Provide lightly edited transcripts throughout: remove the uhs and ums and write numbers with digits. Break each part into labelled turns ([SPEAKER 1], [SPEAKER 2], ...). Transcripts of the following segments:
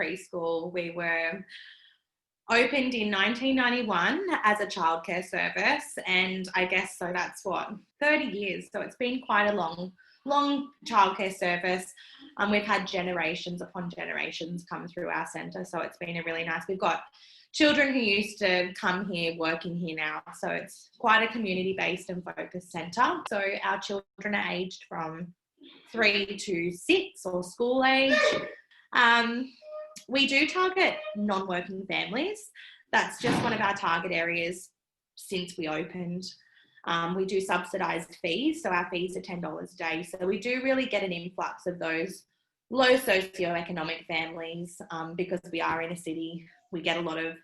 [SPEAKER 1] Preschool. We were opened in 1991 as a childcare service, and I guess so that's 30 years. So it's been quite a long childcare service. We've had generations upon generations come through our centre, so it's been a really nice. We've got children who used to come here working here now, so it's quite a community-based and focused centre. So our children are aged from 3 to 6 or school age. We do target non-working families. That's just one of our target areas since we opened. We do subsidised fees, so our fees are $10 a day. So we do really get an influx of those low socioeconomic families because we are in a city. We get a lot of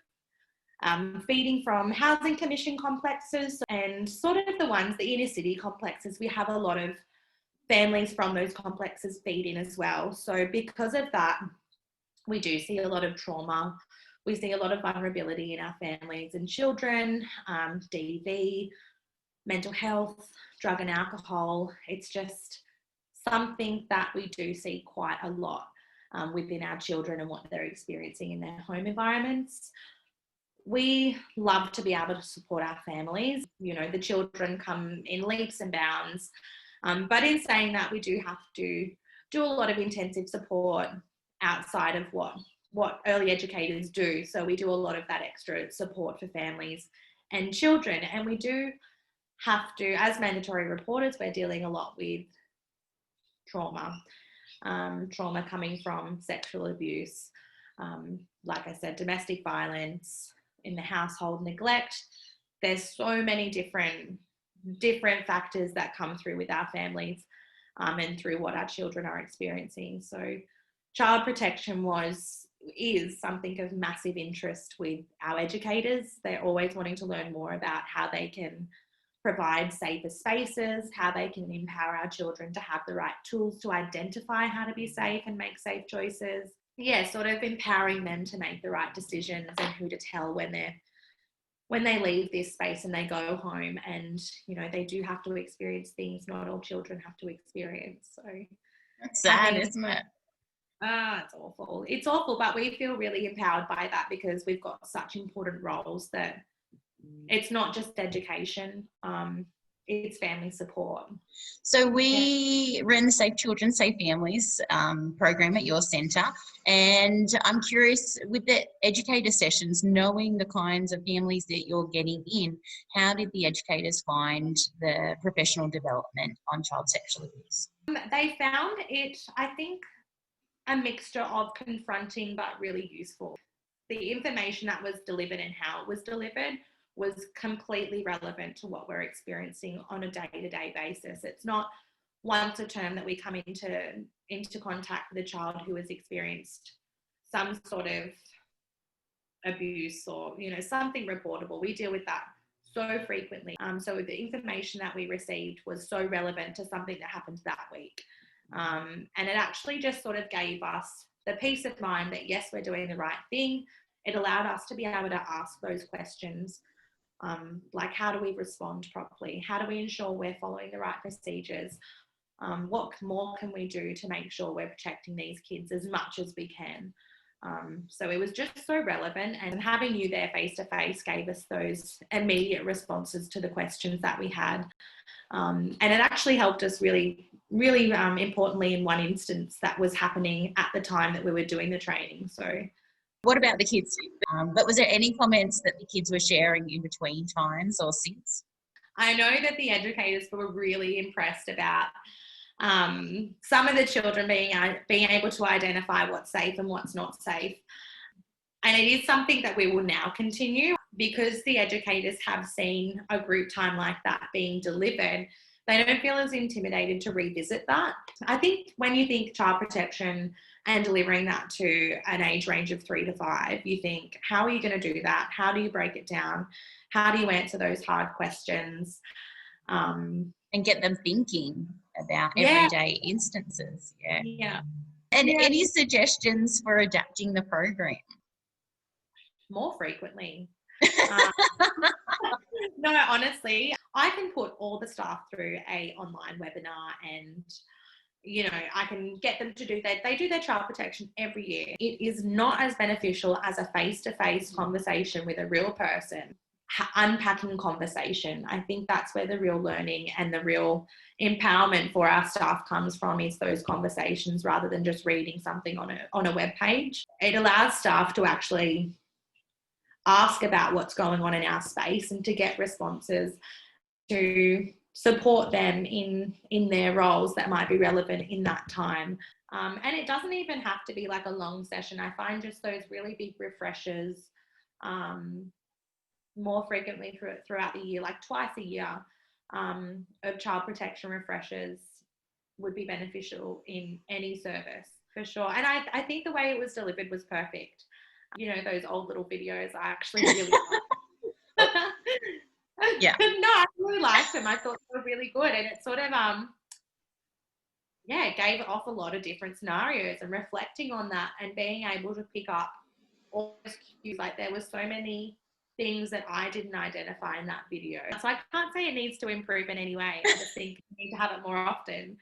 [SPEAKER 1] feeding from housing commission complexes and sort of the ones, the inner city complexes. We have a lot of families from those complexes feed in as well. So because of that, we do see a lot of trauma. We see a lot of vulnerability in our families and children, DV, mental health, drug and alcohol. It's just something that we do see quite a lot within our children and what they're experiencing in their home environments. We love to be able to support our families. You know, the children come in leaps and bounds. But in saying that, we do have to do a lot of intensive support outside of what early educators do. So we do a lot of that extra support for families and children. And we do have to, as mandatory reporters, we're dealing a lot with trauma coming from sexual abuse, like I said, domestic violence, in the household neglect. There's so many different factors that come through with our families and through what our children are experiencing. So child protection is something of massive interest with our educators. They're always wanting to learn more about how they can provide safer spaces, how they can empower our children to have the right tools to identify how to be safe and make safe choices. Yeah, sort of empowering them to make the right decisions and who to tell when they leave this space and they go home. And, you know, they do have to experience things not all children have to experience. So
[SPEAKER 2] that's sad, isn't it?
[SPEAKER 1] It's awful. It's awful, but we feel really empowered by that because we've got such important roles that it's not just education, it's family support.
[SPEAKER 2] So we run the Safe Children, Safe Families program at your centre, and I'm curious, with the educator sessions, knowing the kinds of families that you're getting in, how did the educators find the professional development on child sexual abuse?
[SPEAKER 1] They found it, I think, a mixture of confronting but really useful. The information that was delivered and how it was delivered was completely relevant to what we're experiencing on a day-to-day basis. It's not once a term that we come into contact with a child who has experienced some sort of abuse or, you know, something reportable. We deal with that so frequently. So the information that we received was so relevant to something that happened that week. And it actually just sort of gave us the peace of mind that, yes, we're doing the right thing. It allowed us to be able to ask those questions. Like, how do we respond properly? How do we ensure we're following the right procedures? What more can we do to make sure we're protecting these kids as much as we can? So it was just so relevant, and having you there face to face gave us those immediate responses to the questions that we had. And it actually helped us really importantly in one instance that was happening at the time that we were doing the training. So
[SPEAKER 2] what about the kids? But was there any comments that the kids were sharing in between times or since?
[SPEAKER 1] I know that the educators were really impressed about some of the children being able to identify what's safe and what's not safe. And it is something that we will now continue because the educators have seen a group time like that being delivered. They don't feel as intimidated to revisit that. I think when you think child protection and delivering that to an age range of 3 to 5, you think, how are you going to do that? How do you break it down? How do you answer those hard questions?
[SPEAKER 2] And get them thinking about everyday instances.
[SPEAKER 1] Yeah.
[SPEAKER 2] And any suggestions for adapting the program?
[SPEAKER 1] More frequently. No, honestly, I can put all the staff through a online webinar and you know, I can get them to do that. They do their child protection every year. It is not as beneficial as a face-to-face conversation with a real person, unpacking conversation. I think that's where the real learning and the real empowerment for our staff comes from, is those conversations rather than just reading something on a web page. It allows staff to actually ask about what's going on in our space and to get responses to support them in their roles that might be relevant in that time. And it doesn't even have to be like a long session. I find just those really big refreshers more frequently throughout the year, like twice a year, of child protection refreshers would be beneficial in any service for sure. And I think the way it was delivered was perfect. You know, those old little videos, I actually really liked.
[SPEAKER 2] Yeah.
[SPEAKER 1] No, I really liked them. I thought they were really good, and it sort of it gave off a lot of different scenarios, and reflecting on that and being able to pick up all those cues. Like, there were so many things that I didn't identify in that video. So I can't say it needs to improve in any way. I just think we need to have it more often.